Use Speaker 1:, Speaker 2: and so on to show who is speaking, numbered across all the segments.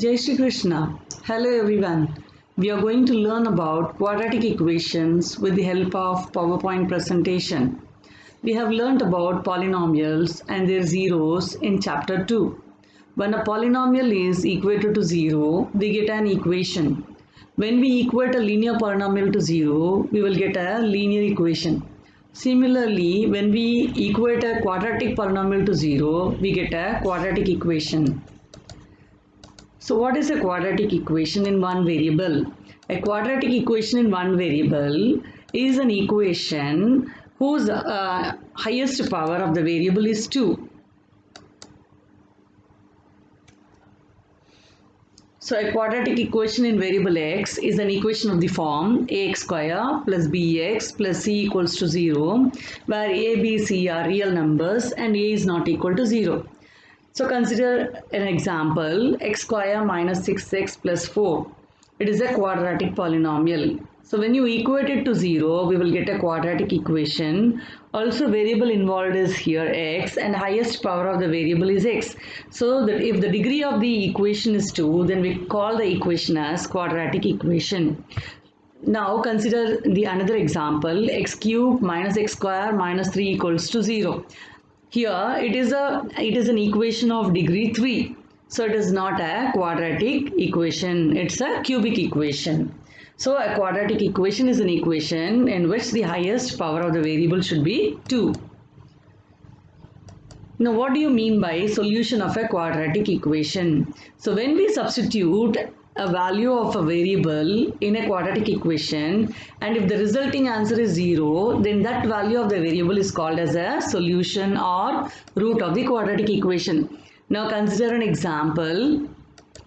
Speaker 1: Jai Shri Krishna. Hello everyone. We are going to learn about quadratic equations with the help of PowerPoint presentation. We have learnt about polynomials and their zeros in chapter 2. When a polynomial is equated to 0, we get an equation. When we equate a linear polynomial to 0, we will get a linear equation. Similarly, when we equate a quadratic polynomial to 0, we get a quadratic equation. So what is a quadratic equation in one variable? A quadratic equation in one variable is an equation whose highest power of the variable is 2. So a quadratic equation in variable x is an equation of the form ax square plus bx plus c equals to 0, where a, b, c are real numbers and a is not equal to 0. So consider an example, x square minus 6x plus 4. It is a quadratic polynomial. So when you equate it to 0, we will get a quadratic equation. Also variable involved is here x and highest power of the variable is x. So that if the degree of the equation is 2, then we call the equation as quadratic equation. Now consider the another example, x cube minus x square minus 3 equals to 0. Here it is an equation of degree 3. So it is not a quadratic equation. It's a cubic equation. So a quadratic equation is an equation in which the highest power of the variable should be 2. Now what do you mean by solution of a quadratic equation? So when we substitute a value of a variable in a quadratic equation and if the resulting answer is 0, then that value of the variable is called as a solution or root of the quadratic equation. Now consider an example,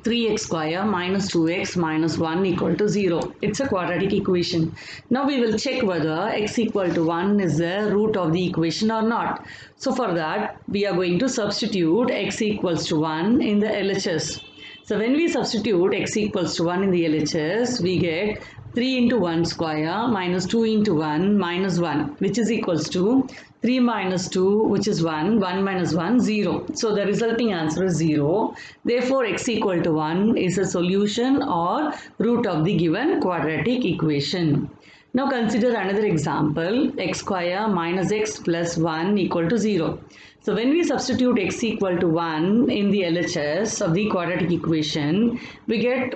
Speaker 1: 3x square minus 2x minus 1 equal to 0. It's a quadratic equation. Now we will check whether x equal to 1 is the root of the equation or not. So for that we are going to substitute x equals to 1 in the LHS. So when we substitute x equals to 1 in the LHS, we get 3 into 1 square minus 2 into 1 minus 1, which is equals to 3 minus 2, which is 1, 1 minus 1, 0. So the resulting answer is 0. Therefore, x equal to 1 is a solution or root of the given quadratic equation. Now consider another example, x square minus x plus 1 equal to 0. So when we substitute x equal to 1 in the LHS of the quadratic equation, we get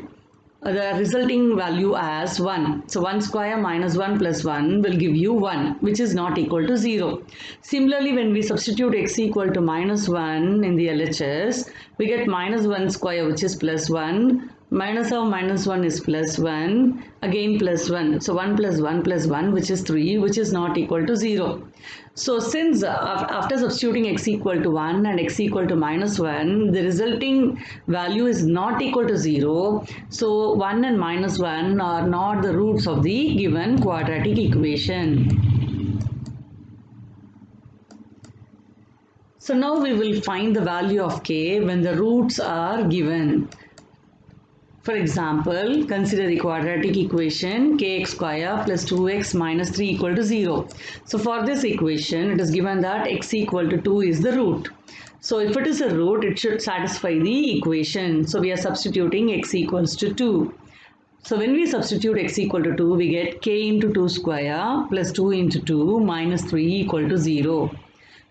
Speaker 1: the resulting value as 1. So 1 square minus 1 plus 1 will give you 1, which is not equal to 0. Similarly, when we substitute x equal to minus 1 in the LHS, we get minus 1 square, which is plus 1. Minus of minus 1 is plus 1, again plus 1. So 1 plus 1 plus 1, which is 3, which is not equal to 0. So since after substituting x equal to 1 and x equal to minus 1, the resulting value is not equal to 0. So 1 and minus 1 are not the roots of the given quadratic equation. So now we will find the value of k when the roots are given. For example, consider the quadratic equation kx square plus 2x minus 3 equal to 0. So for this equation, it is given that x equal to 2 is the root. So if it is a root, it should satisfy the equation. So we are substituting x equals to 2. So when we substitute x equal to 2, we get k into 2 square plus 2 into 2 minus 3 equal to 0.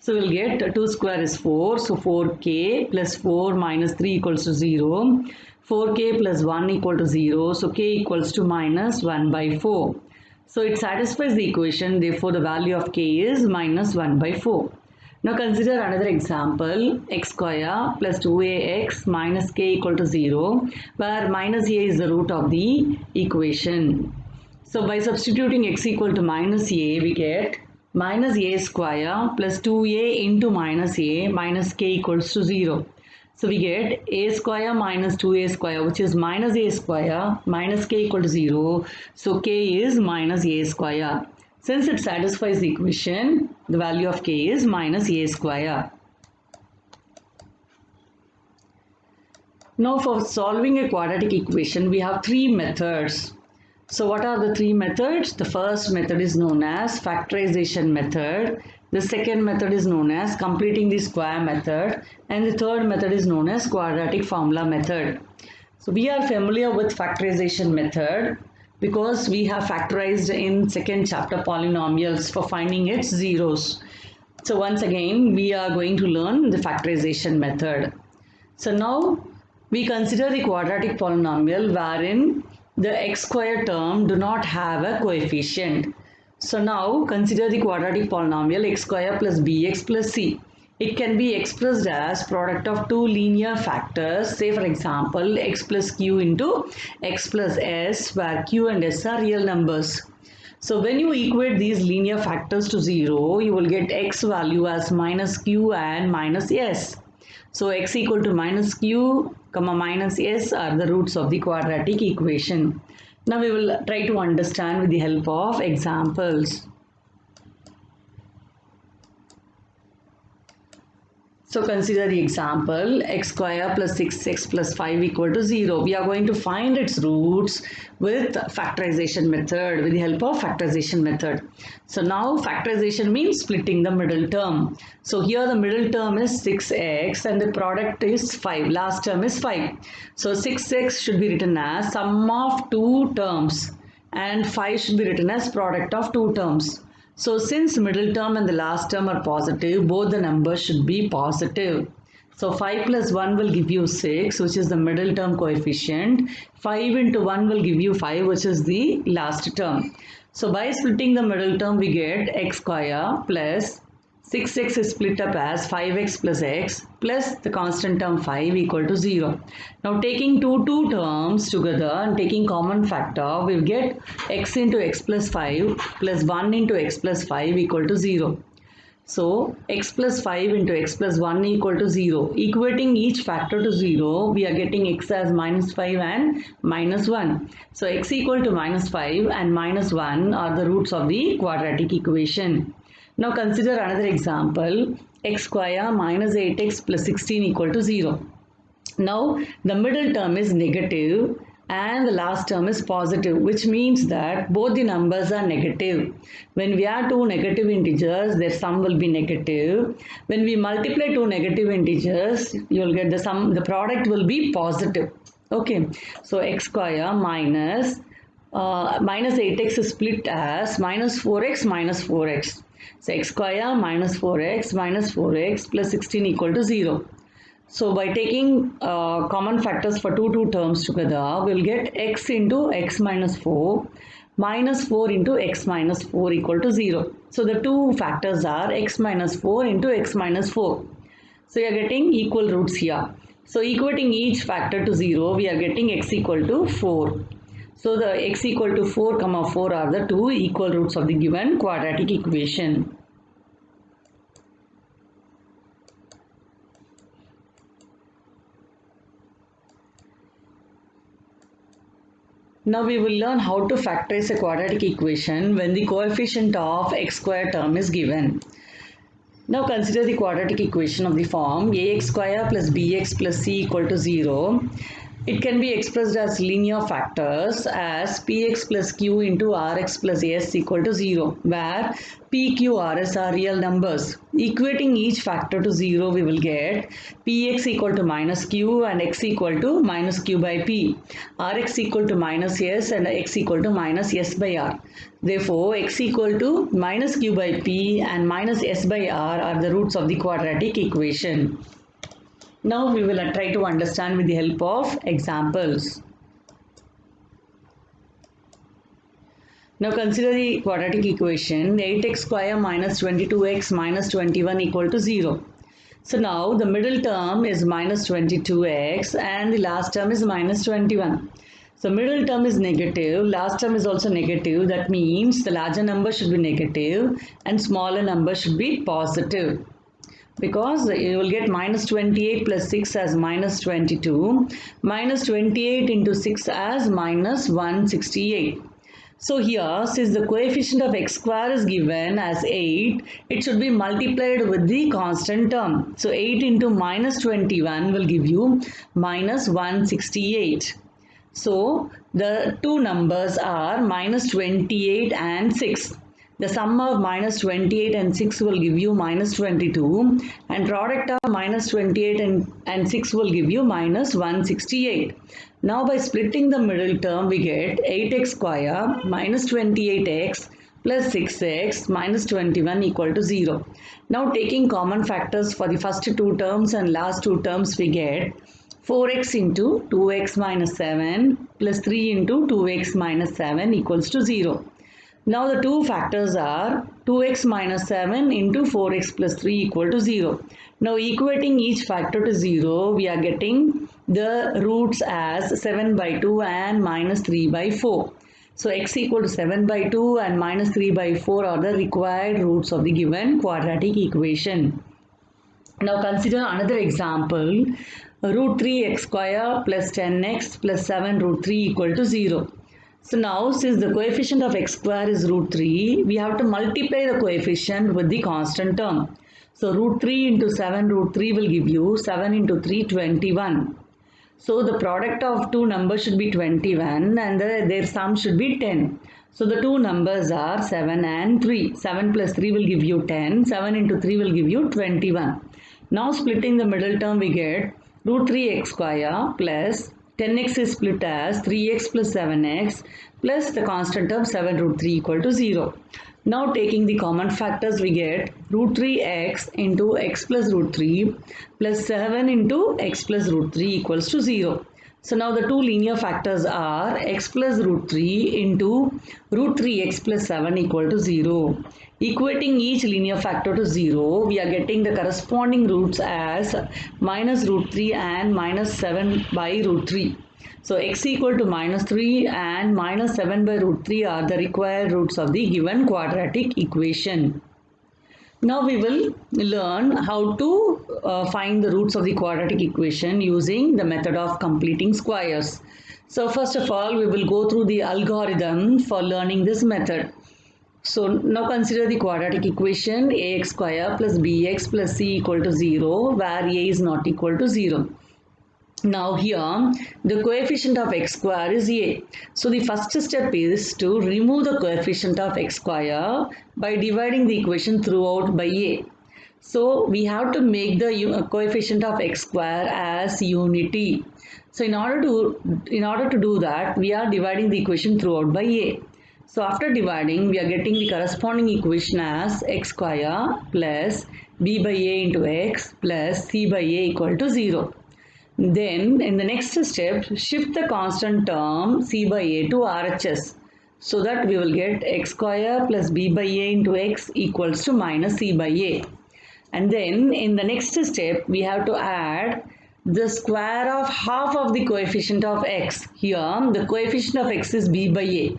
Speaker 1: So we'll get 2 square is 4. So 4k plus 4 minus 3 equals to 0. 4k plus 1 equal to 0. So k equals to minus 1 by 4. So it satisfies the equation. Therefore, the value of k is minus 1 by 4. Now consider another example, x square plus 2ax minus k equal to 0, where minus a is the root of the equation. So by substituting x equal to minus a, we get minus a square plus 2a into minus a minus k equals to 0. So we get a square minus 2a square, which is minus a square minus k equal to 0. So k is minus a square. Since it satisfies the equation, the value of k is minus a square. Now for solving a quadratic equation, we have three methods. So what are the three methods? The first method is known as factorization method. The second method is known as completing the square method, and the third method is known as quadratic formula method. So we are familiar with factorization method because we have factorized in second chapter polynomials for finding its zeros. So once again, we are going to learn the factorization method. So now we consider the quadratic polynomial wherein the x square term do not have a coefficient. So now consider the quadratic polynomial x square plus bx plus c. It can be expressed as product of two linear factors, say for example x plus q into x plus s, where q and s are real numbers. So when you equate these linear factors to 0, you will get x value as minus q and minus s. So x equal to minus q, comma minus s are the roots of the quadratic equation. Now we will try to understand with the help of examples. So consider the example x square plus 6x plus 5 equal to 0. We are going to find its roots with factorization method, with the help of factorization method. So now factorization means splitting the middle term. So here the middle term is 6x and the product is 5. Last term is 5. So 6x should be written as sum of two terms and 5 should be written as product of two terms. So since middle term and the last term are positive, both the numbers should be positive. So 5 plus 1 will give you 6, which is the middle term coefficient. 5 into 1 will give you 5, which is the last term. So by splitting the middle term, we get x square plus 6x is split up as 5x plus x plus the constant term 5 equal to 0. Now taking two terms together and taking common factor, we will get x into x plus 5 plus 1 into x plus 5 equal to 0. So x plus 5 into x plus 1 equal to 0. Equating each factor to 0, we are getting x as minus 5 and minus 1. So x equal to minus 5 and minus 1 are the roots of the quadratic equation. Now consider another example, x square minus 8x plus 16 equal to 0. Now the middle term is negative and the last term is positive, which means that both the numbers are negative. When we add two negative integers, their sum will be negative. When we multiply two negative integers, you will get the sum, the product will be positive. Okay, so x square minus 8x is split as minus 4x minus 4x. So x square minus 4x plus 16 equal to 0. So by taking common factors for two terms together, we'll get x into x minus 4 minus 4 into x minus 4 equal to 0. So the two factors are x minus 4 into x minus 4. So you are getting equal roots here. So equating each factor to 0, we are getting x equal to 4. So the x equal to 4, 4 are the two equal roots of the given quadratic equation. Now we will learn how to factorize a quadratic equation when the coefficient of x square term is given. Now consider the quadratic equation of the form ax square plus bx plus c equal to 0. It can be expressed as linear factors as px plus q into rx plus s equal to 0, where p, q, rs are real numbers. Equating each factor to 0, we will get px equal to minus q and x equal to minus q by p, rx equal to minus s and x equal to minus s by r. Therefore, x equal to minus q by p and minus s by r are the roots of the quadratic equation. Now we will try to understand with the help of examples. Now consider the quadratic equation 8x square minus 22x minus 21 equal to 0. So now the middle term is minus 22x and the last term is minus 21. So middle term is negative, last term is also negative. That means the larger number should be negative and smaller number should be positive. Because you will get minus 28 plus 6 as minus 22, minus 28 into 6 as minus 168. So here, since the coefficient of x square is given as 8, it should be multiplied with the constant term. So 8 into minus 21 will give you minus 168. So the two numbers are minus 28 and 6. the sum of minus 28 and 6 will give you minus 22, and product of minus 28 and 6 will give you minus 168. Now by splitting the middle term, we get 8x square minus 28x plus 6x minus 21 equal to 0. Now taking common factors for the first two terms and last two terms, we get 4x into 2x minus 7 plus 3 into 2x minus 7 equals to 0. Now the two factors are 2x minus 7 into 4x plus 3 equal to 0. Now equating each factor to 0, we are getting the roots as 7 by 2 and minus 3 by 4. So x equal to 7 by 2 and minus 3 by 4 are the required roots of the given quadratic equation. Now consider another example. Root 3x square plus 10x plus 7 root 3 equal to 0. So now since the coefficient of x square is root 3, we have to multiply the coefficient with the constant term. So root 3 into 7 root 3 will give you 7 into 3 21. So the product of two numbers should be 21 and their sum should be 10. So the two numbers are 7 and 3. 7 plus 3 will give you 10. 7 into 3 will give you 21. Now splitting the middle term, we get root 3x square plus 10x is split as 3x plus 7x plus the constant term 7 root 3 equal to 0. Now taking the common factors, we get root 3x into x plus root 3 plus 7 into x plus root 3 equals to 0. So now the two linear factors are x plus root 3 into root 3x plus 7 equal to 0. Equating each linear factor to 0, we are getting the corresponding roots as minus root 3 and minus 7 by root 3. So x equal to minus 3 and minus 7 by root 3 are the required roots of the given quadratic equation. Now we will learn how to find the roots of the quadratic equation using the method of completing squares. So first of all, we will go through the algorithm for learning this method. So now consider the quadratic equation ax square plus bx plus c equal to 0, where a is not equal to 0. Now here the coefficient of x square is a. So the first step is to remove the coefficient of x square by dividing the equation throughout by a. So we have to make the coefficient of x square as unity. So in order to do that, we are dividing the equation throughout by a. So after dividing, we are getting the corresponding equation as x square plus b by a into x plus c by a equal to 0. Then in the next step, shift the constant term c by a to RHS, so that we will get x square plus b by a into x equals to minus c by a. And then in the next step, we have to add the square of half of the coefficient of x. Here the coefficient of x is b by a.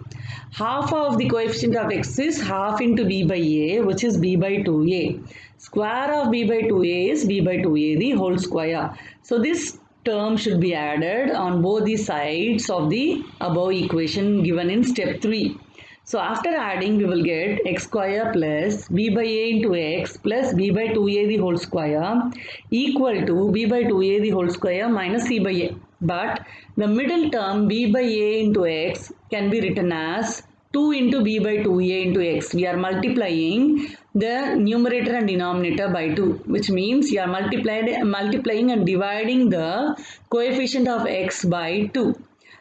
Speaker 1: Half of the coefficient of x is half into b by a, which is b by 2a. Square of b by 2a is b by 2a, the whole square. So this term should be added on both the sides of the above equation given in step 3. So after adding, we will get x square plus b by a into x plus b by 2a the whole square equal to b by 2a the whole square minus c by a. But the middle term b by a into x can be written as 2 into b by 2a into x. We are multiplying the numerator and denominator by 2, which means you are multiplying and dividing the coefficient of x by 2.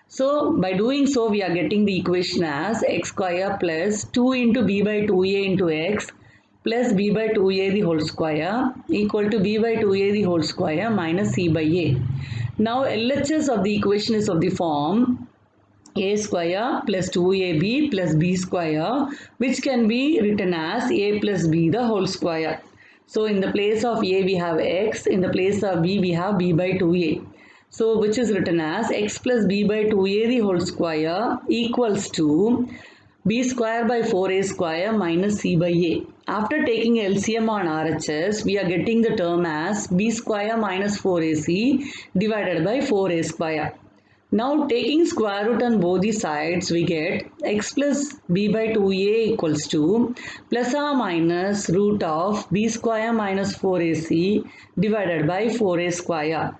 Speaker 1: So by doing so, we are getting the equation as x square plus 2 into b by 2a into x plus b by 2a the whole square equal to b by 2a the whole square minus c by a. Now LHS of the equation is of the form a square plus 2ab plus b square, which can be written as a plus b the whole square. So in the place of a we have x, in the place of b we have b by 2a. So which is written as x plus b by 2a the whole square equals to b square by 4a square minus c by a. After taking LCM on RHS, we are getting the term as b square minus 4ac divided by 4a square. Now taking square root on both the sides, we get x plus b by 2a equals to plus or minus root of b square minus 4ac divided by 4a square.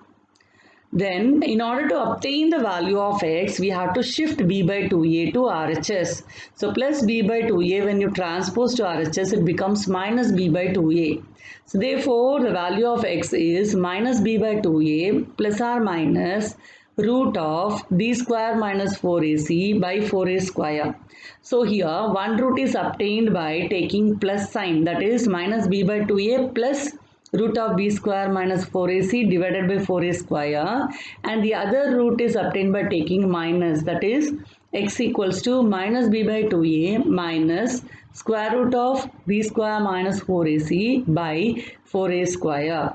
Speaker 1: Then in order to obtain the value of x, we have to shift b by 2a to RHS. So plus b by 2a, when you transpose to RHS, it becomes minus b by 2a. So therefore, the value of x is minus b by 2a plus or minus root of b square minus 4ac by 4a square. So here one root is obtained by taking plus sign, that is minus b by 2a plus root of b square minus 4ac divided by 4a square, and the other root is obtained by taking minus, that is x equals to minus b by 2a minus square root of b square minus 4ac by 4a square.